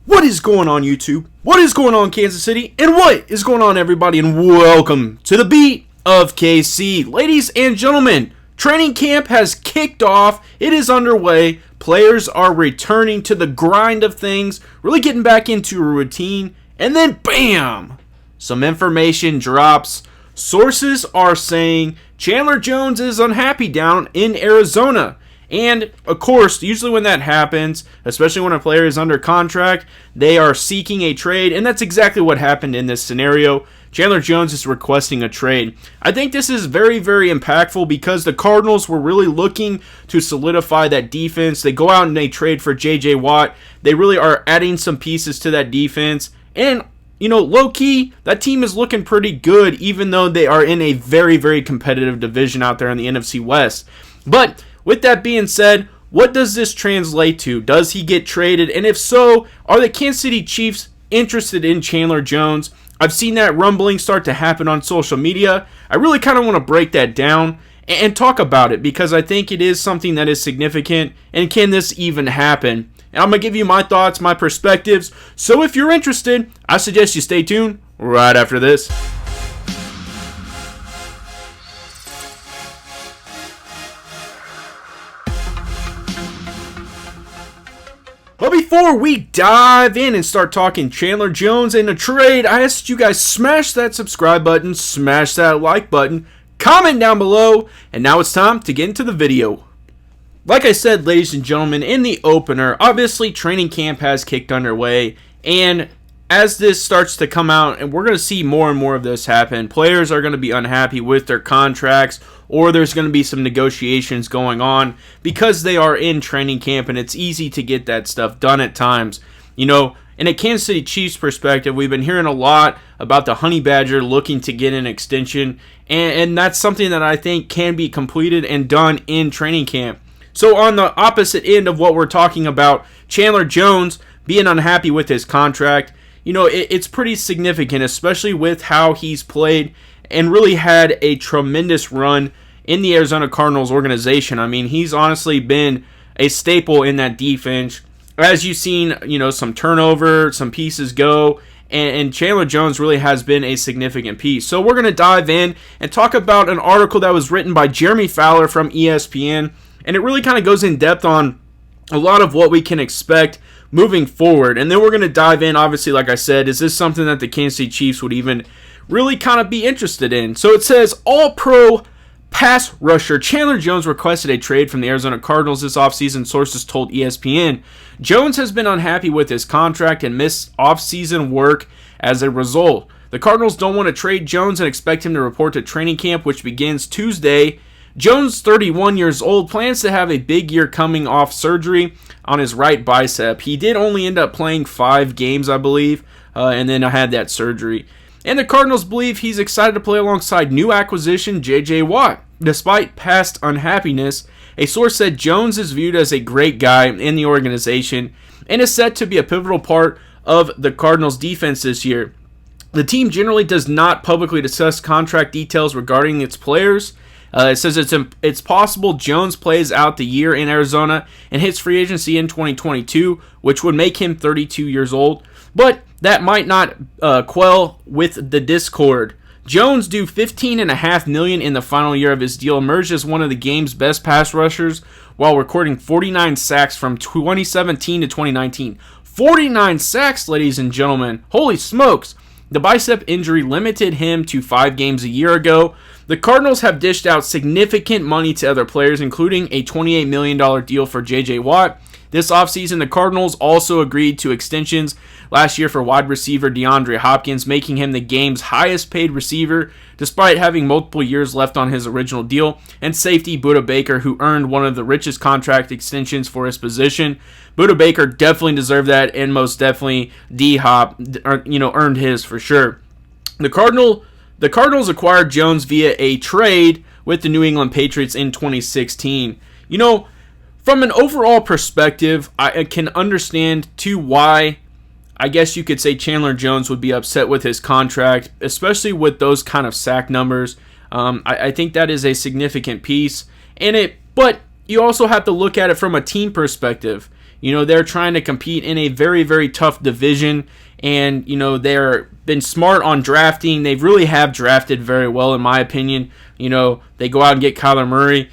What is going on, YouTube? What is going on, Kansas City? And what is going on, everybody? And welcome to the Beat of KC. Ladies and gentlemen, training camp has kicked off. It is underway. Players are returning to the grind of things, really getting back into a routine. And then, bam! Some information drops. Sources are saying Chandler Jones is unhappy down in Arizona. And, of course, usually when that happens, especially when a player is under contract, they are seeking a trade, and that's exactly what happened in this scenario. Chandler Jones is requesting a trade. I think this is very, very impactful because the Cardinals were really looking to solidify that defense. They go out and they trade for J.J. Watt. They really are adding some pieces to that defense. And, you know, low-key, that team is looking pretty good, even though they are in a very, very competitive division out there in the NFC West. But with that being said, what does this translate to? Does he get traded? And if so, are the Kansas City Chiefs interested in Chandler Jones? I've seen that rumbling start to happen on social media. I really kind of want to break that down and talk about it because I think it is something that is significant. And can this even happen? And I'm going to give you my thoughts, my perspectives. So if you're interested, I suggest you stay tuned right after this. But before we dive in and start talking Chandler Jones and a trade, I asked you guys smash that subscribe button, smash that like button, comment down below, and now it's time to get into the video. Like I said, ladies and gentlemen, in the opener, obviously training camp has kicked underway, and as this starts to come out, and we're going to see more and more of this happen, players are going to be unhappy with their contracts, or there's going to be some negotiations going on because they are in training camp, and it's easy to get that stuff done at times. You know, in a Kansas City Chiefs perspective, we've been hearing a lot about the Honey Badger looking to get an extension, and that's something that I think can be completed and done in training camp. So on the opposite end of what we're talking about, Chandler Jones being unhappy with his contract, you know, it's pretty significant, especially with how he's played and really had a tremendous run in the Arizona Cardinals organization. I mean, he's honestly been a staple in that defense. As you've seen, you know, some turnover, some pieces go, and Chandler Jones really has been a significant piece. So we're going to dive in and talk about an article that was written by Jeremy Fowler from ESPN, and it really kind of goes in depth on a lot of what we can expect moving forward. And then we're going to dive in, obviously, like I said, is this something that the Kansas City Chiefs would even really kind of be interested in? So it says, All-Pro pass rusher Chandler Jones requested a trade from the Arizona Cardinals this offseason, sources told ESPN. Jones has been unhappy with his contract and missed offseason work as a result. The Cardinals don't want to trade Jones and expect him to report to training camp, which begins Tuesday. Jones, 31 years old, plans to have a big year coming off surgery on his right bicep. He did only end up playing 5 games, I believe, and then had that surgery. And the Cardinals believe he's excited to play alongside new acquisition J.J. Watt. Despite past unhappiness, a source said Jones is viewed as a great guy in the organization and is set to be a pivotal part of the Cardinals' defense this year. The team generally does not publicly discuss contract details regarding its players. It says it's possible Jones plays out the year in Arizona and hits free agency in 2022, which would make him 32 years old. But that might not quell with the discord. Jones, due $15.5 million in the final year of his deal, emerged as one of the game's best pass rushers while recording 49 sacks from 2017 to 2019. 49 sacks, ladies and gentlemen. Holy smokes. The bicep injury limited him to 5 games a year ago. The Cardinals have dished out significant money to other players, including a $28 million deal for J.J. Watt. This offseason, the Cardinals also agreed to extensions last year for wide receiver DeAndre Hopkins, making him the game's highest paid receiver, despite having multiple years left on his original deal, and safety Budda Baker, who earned one of the richest contract extensions for his position. Budda Baker definitely deserved that, and most definitely D-Hop, earned his for sure. The Cardinals acquired Jones via a trade with the New England Patriots in 2016. You know, from an overall perspective, I can understand why I guess you could say Chandler Jones would be upset with his contract, especially with those kind of sack numbers. I think that is a significant piece in it, but you also have to look at it from a team perspective. They're trying to compete in a very, very tough division, and, they're been smart on drafting. They really have drafted very well, in my opinion. They go out and get Kyler Murray.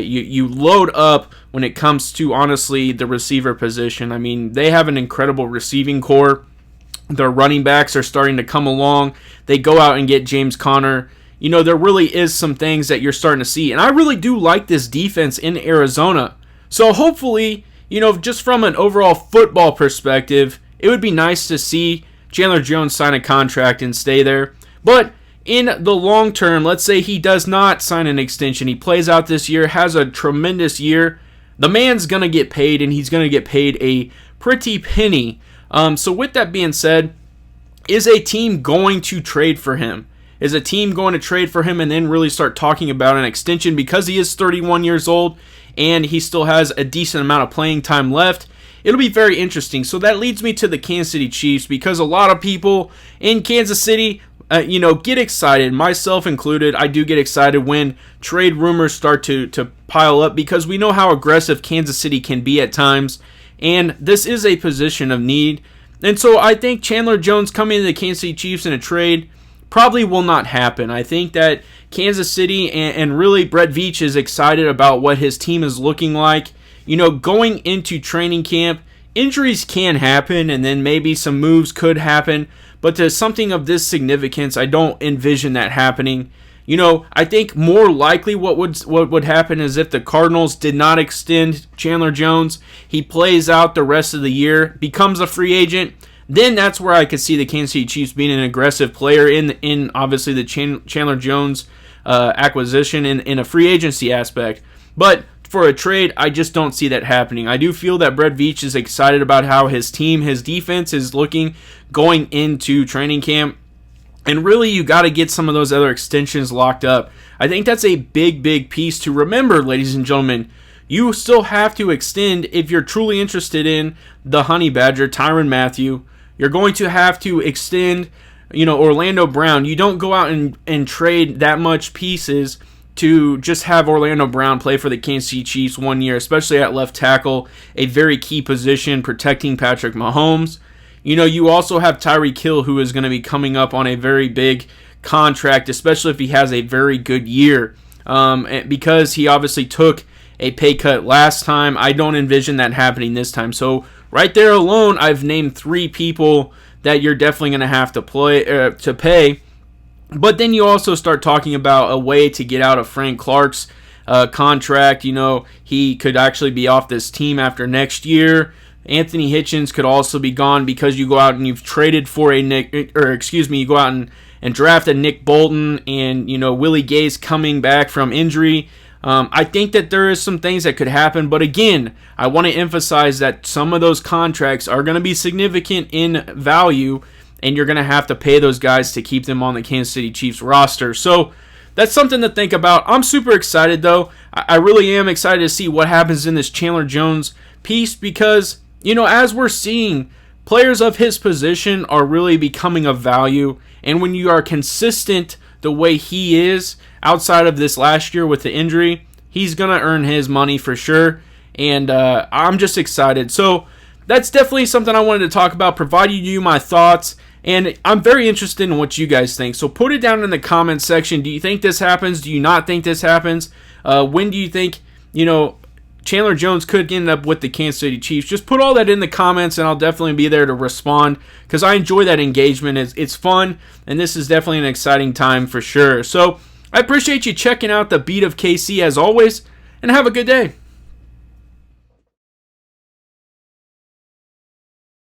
You load up when it comes to, honestly, the receiver position. I mean, they have an incredible receiving core. Their running backs are starting to come along. They go out and get James Conner. There really is some things that you're starting to see. And I really do like this defense in Arizona. So hopefully, just from an overall football perspective, it would be nice to see Chandler Jones sign a contract and stay there. But in the long term, let's say he does not sign an extension. He plays out this year, has a tremendous year. The man's going to get paid, and he's going to get paid a pretty penny. So with that being said, is a team going to trade for him? Is a team going to trade for him and then really start talking about an extension because he is 31 years old and he still has a decent amount of playing time left? It'll be very interesting. So that leads me to the Kansas City Chiefs, because a lot of people in Kansas City, get excited, myself included. I do get excited when trade rumors start to pile up, because we know how aggressive Kansas City can be at times, and this is a position of need. And so I think Chandler Jones coming to the Kansas City Chiefs in a trade probably will not happen. I think that Kansas City and really Brett Veach is excited about what his team is looking like. Going into training camp, injuries can happen, and then maybe some moves could happen. But to something of this significance, I don't envision that happening. I think more likely what would happen is if the Cardinals did not extend Chandler Jones, he plays out the rest of the year, becomes a free agent, then that's where I could see the Kansas City Chiefs being an aggressive player in obviously the Chandler Jones acquisition in a free agency aspect. But for a trade, I just don't see that happening. I do feel that Brett Veach is excited about how his team, his defense is looking going into training camp. And really, you got to get some of those other extensions locked up. I think that's a big, big piece to remember, ladies and gentlemen. You still have to extend if you're truly interested in the Honey Badger, Tyrann Mathieu. You're going to have to extend, Orlando Brown. You don't go out and trade that much pieces to just have Orlando Brown play for the Kansas City Chiefs 1 year, especially at left tackle, a very key position protecting Patrick Mahomes. You also have Tyreek Hill, who is going to be coming up on a very big contract, especially if he has a very good year. Because he obviously took a pay cut last time, I don't envision that happening this time. So right there alone, I've named 3 people that you're definitely going to have to pay. But then you also start talking about a way to get out of Frank Clark's contract. He could actually be off this team after next year. Anthony Hitchens could also be gone because you go out and you've traded for you go out and draft a Nick Bolton, and Willie Gay's coming back from injury. I think that there is some things that could happen, but again, I want to emphasize that some of those contracts are going to be significant in value, and you're going to have to pay those guys to keep them on the Kansas City Chiefs roster. So that's something to think about. I'm super excited, though. I really am excited to see what happens in this Chandler Jones piece, because as we're seeing, players of his position are really becoming of value. And when you are consistent the way he is outside of this last year with the injury, he's going to earn his money for sure. And I'm just excited. So that's definitely something I wanted to talk about, providing you my thoughts. And I'm very interested in what you guys think. So put it down in the comments section. Do you think this happens? Do you not think this happens? When do you think, Chandler Jones could end up with the Kansas City Chiefs? Just put all that in the comments, and I'll definitely be there to respond, because I enjoy that engagement. It's fun, and this is definitely an exciting time for sure. So I appreciate you checking out the Beat of KC as always, and have a good day.